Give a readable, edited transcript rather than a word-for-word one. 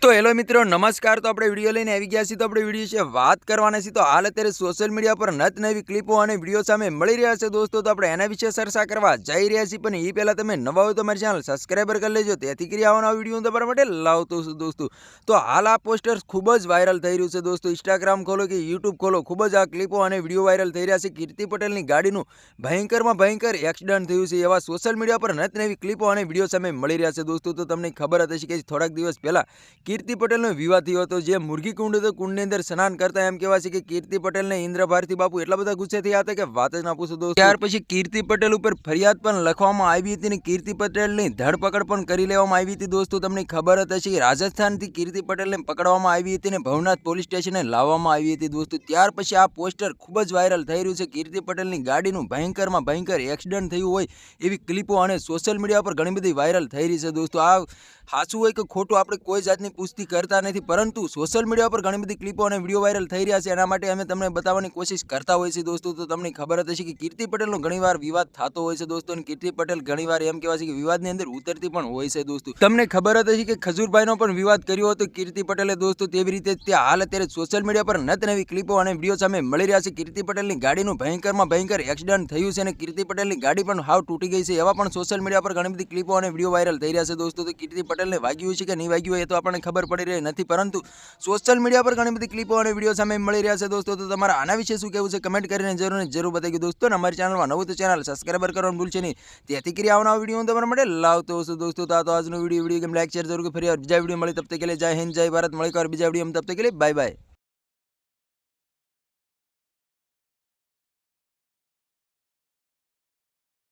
તો હેલો મિત્રો નમસ્કાર। તો આપણે વિડીયો લઈને આવી ગયા છીએ। તો આપણે વિડીયો વિશે વાત કરવાના છીએ। તો હાલ અત્યારે સોશિયલ મીડિયા પર નત નવી ક્લિપો અને વિડીયો સામે મળી રહ્યા છે દોસ્તો। તો આપણે એના વિશે ચર્ચા કરવા જઈ રહ્યા છીએ, પણ એ પહેલાં તમે નવા હોય તો મારી ચેનલ સબસ્ક્રાઈબર કરી લેજો, તેથી કરી આવવાના વિડીયો તમારા માટે લાવતો છું દોસ્તો। તો હાલ આ પોસ્ટર ખૂબ જ વાયરલ થઈ રહ્યું છે દોસ્તો। ઇન્સ્ટાગ્રામ ખોલો કે યુટ્યુબ ખોલો, ખૂબ જ આ ક્લિપો અને વિડીયો વાયરલ થઈ રહ્યા છે। કીર્તિ પટેલની ગાડીનું ભયંકરમાં ભયંકર એક્સિડન્ટ થયું છે એવા સોશિયલ મીડિયા પર નત નવી ક્લિપો અને વિડીયો સામે મળી રહ્યા છે દોસ્તો। તો તમને ખબર હતી કે થોડાક દિવસ પહેલાં કીર્તિ પટેલનો વિવાદ થયો હતો, જે મુરગી કુંડ હતો, કુંડની અંદર સ્નાન કરતા એમ કહેવાય છે કે કીર્તિ પટેલને ઇન્દ્ર ભારતી બાપુ એટલા બધા ગુસ્સે થયા હતા કે વાત જ ના પૂછો દોસ્તો। ત્યાર પછી કીર્તિ પટેલ ઉપર ફરિયાદ પણ લખવામાં આવી હતી અને કીર્તિ પટેલની ધરપકડ પણ કરી લેવામાં આવી હતી દોસ્તો। તમને ખબર જ હશે કે રાજસ્થાનથી કીર્તિ પટેલને પકડવામાં આવી હતી અને ભવનાથ પોલીસ સ્ટેશને લાવવામાં આવી હતી દોસ્તો। ત્યાર પછી આ પોસ્ટર ખૂબ જ વાયરલ થઈ રહ્યું છે। કીર્તિ પટેલની ગાડીનું ભયંકરમાં ભયંકર એક્સિડન્ટ થયું હોય એવી ક્લિપો અને સોશિયલ મીડિયા પર ઘણી બધી વાયરલ થઈ રહી છે દોસ્તો। આ સાચું હોય કે ખોટું આપણે કોઈ જાતની પુષ્ટિ કરતા નથી, પરંતુ સોશિયલ મીડિયા પર ઘણી બધી ક્લિપો અને વિડીયો વાયરલ થઈ રહ્યા છે, એના માટે અમે તમને બતાવવાની કોશિશ કરતા હોય છે દોસ્તો। તો તમને ખબર જ હશે કે કીર્તિ પટેલનો ઘણીવાર વિવાદ થતો હોય છે દોસ્તો, અને કીર્તિ પટેલ ઘણીવાર એમ કહેવાય છે કે વિવાદની અંદર ઉતરતી પણ હોય છે દોસ્તો। તમને ખબર જ હશે કે ખજૂરભાઈનો પણ વિવાદ કર્યો હતો કીર્તિ પટેલે દોસ્તો। તેવી રીતે ત્યાં હાલ અત્યારે સોશિયલ મીડિયા પર નત નવી ક્લિપો અને વિડીયો સામે મળી રહ્યા છે। કીર્તિ પટેલની ગાડીનું ભયંકરમાં ભયંકર એક્સિડન્ટ થયું છે અને કીર્તિ પટેલની ગાડી પણ હાવ તૂટી ગઈ છે એવા પણ સોશિયલ મીડિયા પર ઘણી બધી ક્લિપો અને વિડીયો વાયરલ થઈ રહ્યા છે દોસ્તો। તો કીર્તિ પટેલને વાગ્યું છે કે નહીં વાગ્યું હોય એ તો આપણને ખબર પડી રહી નથી, પરંતુ સોશિયલ મીડિયા પર ઘણી બધી ક્લિપો અને વિડીયો સામે મળી રહ્યા છે દોસ્તો। તો તમારા આના વિશે શું કહેવું છે કમેન્ટ કરીને જરૂર બતાવી દોસ્તો। અને અમારી ચેનલમાં નવું તો ચેનલ સબસ્ક્રાઈબર કરવાનું ભૂલશે નહીં, તેથી કરી આવવાનો વિડીયો હું તમારા માટે લાવતો હશું દોસ્તો। તો આજનો વિડીયો ગેમ લાઈક શેર જરૂર, ફરી બીજા વિડીયો મળી તબ તક કે लिए जय हिंद जय भारत। मળી બીજા વિડીયો તબ તક કે लिए बाय बाय।